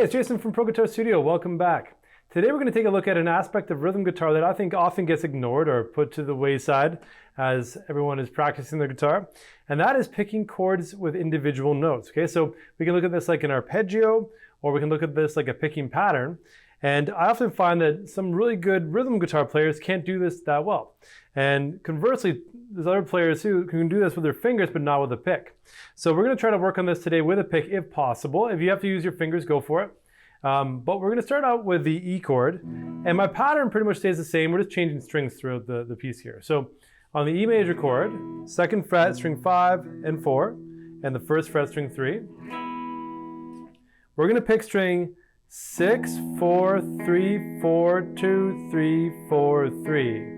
it's Jason from Pro Guitar Studio. Welcome back. Today we're going to take a look at an aspect of rhythm guitar that I think often gets ignored or put to the wayside as everyone is practicing their guitar, and that is picking chords with individual notes. Okay, so we can look at this like an arpeggio, or we can look at this like a picking pattern. And I often find that some really good rhythm guitar players can't do this that well. And conversely, there's other players who can do this with their fingers, but not with a pick. So we're going to try to work on this today with a pick if possible. If you have to use your fingers, go for it. But we're going to start out with the E chord. And my pattern pretty much stays the same. We're just changing strings throughout the piece here. So on the E major chord, 2nd fret, string 5 and 4, and the 1st fret, string 3, we're going to pick string 6, 4, 3, 4, 2, 3, 4, 3.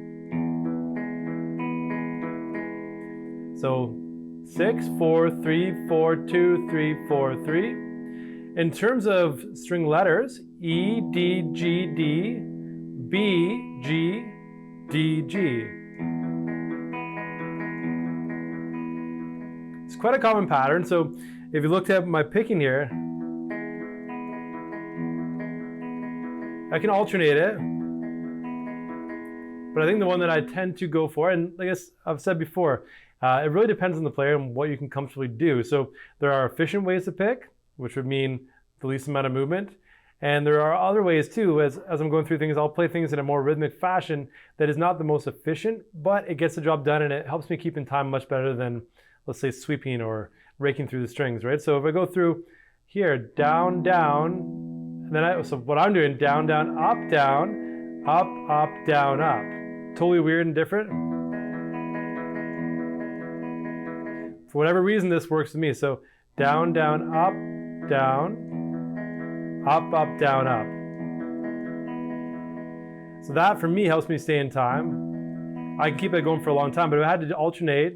So 6, 4, 3, 4, 2, 3, 4, 3. In terms of string letters, E, D, G, D, B, G, D, G. It's quite a common pattern, so if you looked at my picking here, I can alternate it, but I think the one that I tend to go for, and like I've said before, it really depends on the player and what you can comfortably do. So there are efficient ways to pick, which would mean the least amount of movement. And there are other ways too, as I'm going through things, I'll play things in a more rhythmic fashion that is not the most efficient, but it gets the job done and it helps me keep in time much better than, let's say, sweeping or raking through the strings, right? So if I go through here, down, down, and then so what I'm doing, down, down, up, down, up. Totally weird and different. For whatever reason, this works with me. So down, down, up, down, up, down, up. So that for me helps me stay in time. I can keep it going for a long time, but if I had to alternate,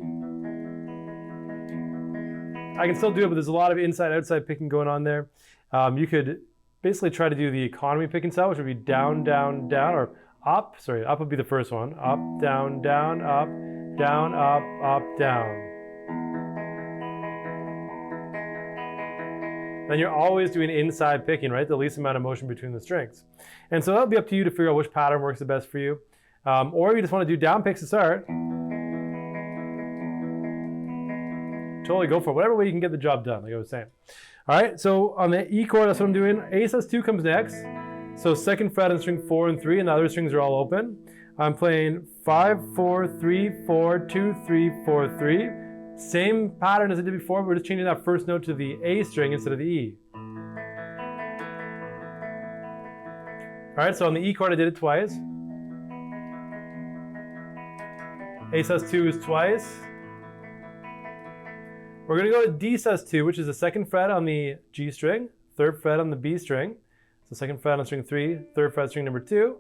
I can still do it, but there's a lot of inside-outside picking going on there. You could basically try to do the economy picking style, which would be down, down, down, or up. Sorry, up would be the first one. Up, down, down, up, down, up, down. Then you're always doing inside picking, right? The least amount of motion between the strings. And so that'll be up to you to figure out which pattern works the best for you. Or if you just want to do down picks to start, totally go for it. Whatever way you can get the job done, like I was saying. All right, so on the E chord, that's what I'm doing. A sus2 comes next. So 2nd fret on string 4 and 3, and the other strings are all open. I'm playing 5, 4, 3, 4, 2, 3, 4, 3. Same pattern as I did before, but we're just changing that first note to the A string instead of the E. All right, so on the E chord, I did it twice. A sus2 is twice. We're going to go to D sus2, which is the 2nd fret on the G string, 3rd fret on the B string. So 2nd fret on string 3, 3rd fret string number 2,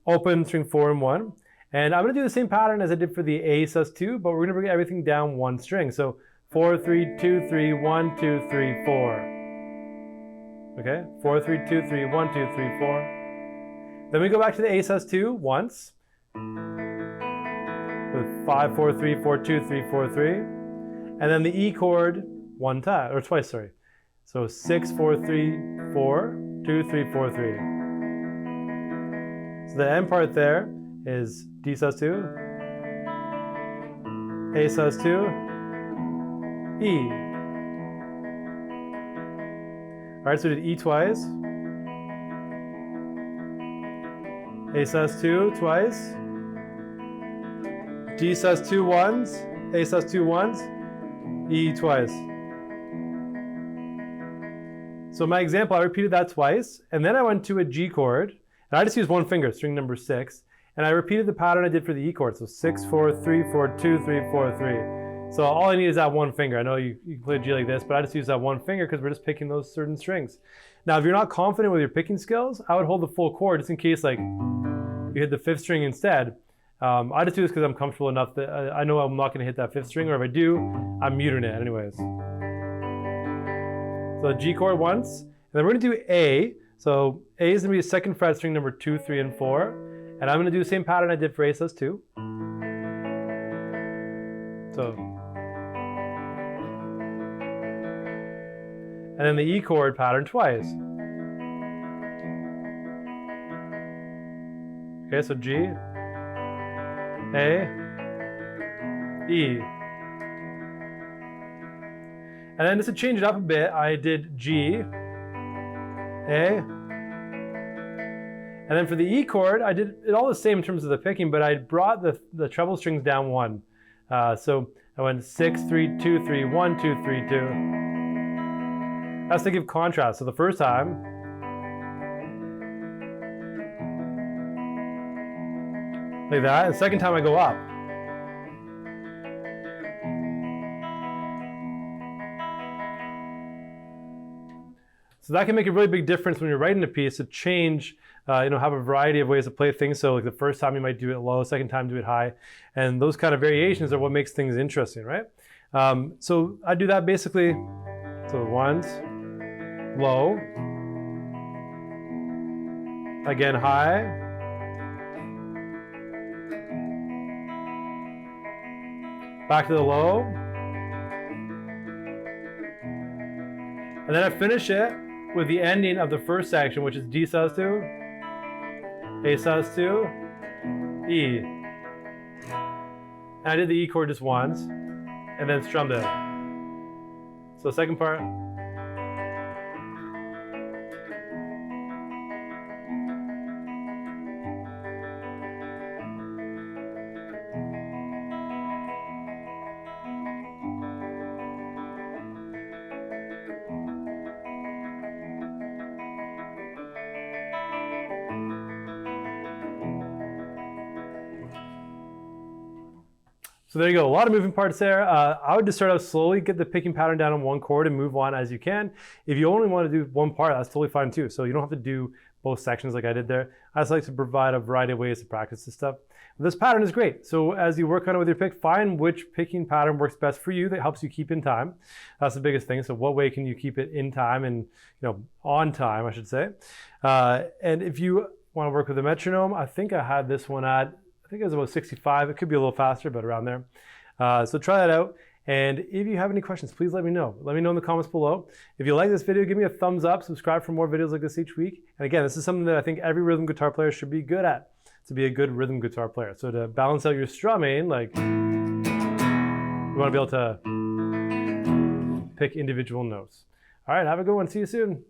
open string 4 and 1. And I'm going to do the same pattern as I did for the A sus2, but we're going to bring everything down one string. So 4, 3, 2, 3, 1, 2, 3, 4. Okay, 4, 3, 2, 3, 1, 2, 3, 4. Then we go back to the A sus2 once with 5, 4, 3, 4, 2, 3, 4, 3. And then the E chord one time, or twice, sorry. So 6, 4, 3, 4, 2, 3, 4, 3. So the end part there is D sus2, A sus2, E. All right, so we did E twice, A sus2 twice, D sus2 once, A sus2 once, E twice. So my example, I repeated that twice, and then I went to a G chord, and I just used one finger, string number 6, and I repeated the pattern I did for the E chord, so 6, 4, 3, 4, 2, 3, 4, 3. So all I need is that one finger. I know you can play a G like this, but I just use that one finger because we're just picking those certain strings. Now, if you're not confident with your picking skills, I would hold the full chord just in case like you hit the 5th string instead. I just do this because I'm comfortable enough that I know I'm not going to hit that 5th string, or if I do, I'm muting it anyways. So G chord once, and then we're going to do A. So A is going to be a 2nd fret string number 2, 3, and 4. And I'm going to do the same pattern I did for A sus2. So and then the E chord pattern twice. Okay, so G, A, E. And then just to change it up a bit, I did G, A, and then for the E chord, I did it all the same in terms of the picking, but I brought the treble strings down one. So I went 6, 3, 2, 3, 1, 2, 3, 2. That's to give contrast. So the first time, like that, and the second time I go up. So that can make a really big difference when you're writing a piece to change, have a variety of ways to play things. So like the first time you might do it low, second time do it high. And those kind of variations are what makes things interesting, right? So I do that basically. So ones, low, again high, back to the low, and then I finish it with the ending of the first section, which is D sus2, A sus2, E. And I did the E chord just once, and then strummed it. So second part. So there you go, a lot of moving parts there. I would just start out slowly, get the picking pattern down on one chord and move on as you can. If you only want to do one part, that's totally fine too. So you don't have to do both sections like I did there. I just like to provide a variety of ways to practice this stuff. But this pattern is great. So as you work on it with your pick, find which picking pattern works best for you that helps you keep in time. That's the biggest thing. So what way can you keep it in time and on time, I should say. And if you want to work with a metronome, I think I had this one at, I think it was about 65. It could be a little faster, but around there. So try that out. And if you have any questions, please let me know. Let me know in the comments below. If you like this video, give me a thumbs up, subscribe for more videos like this each week. And again, this is something that I think every rhythm guitar player should be good at, to be a good rhythm guitar player. So to balance out your strumming, like you want to be able to pick individual notes. All right, have a good one. See you soon.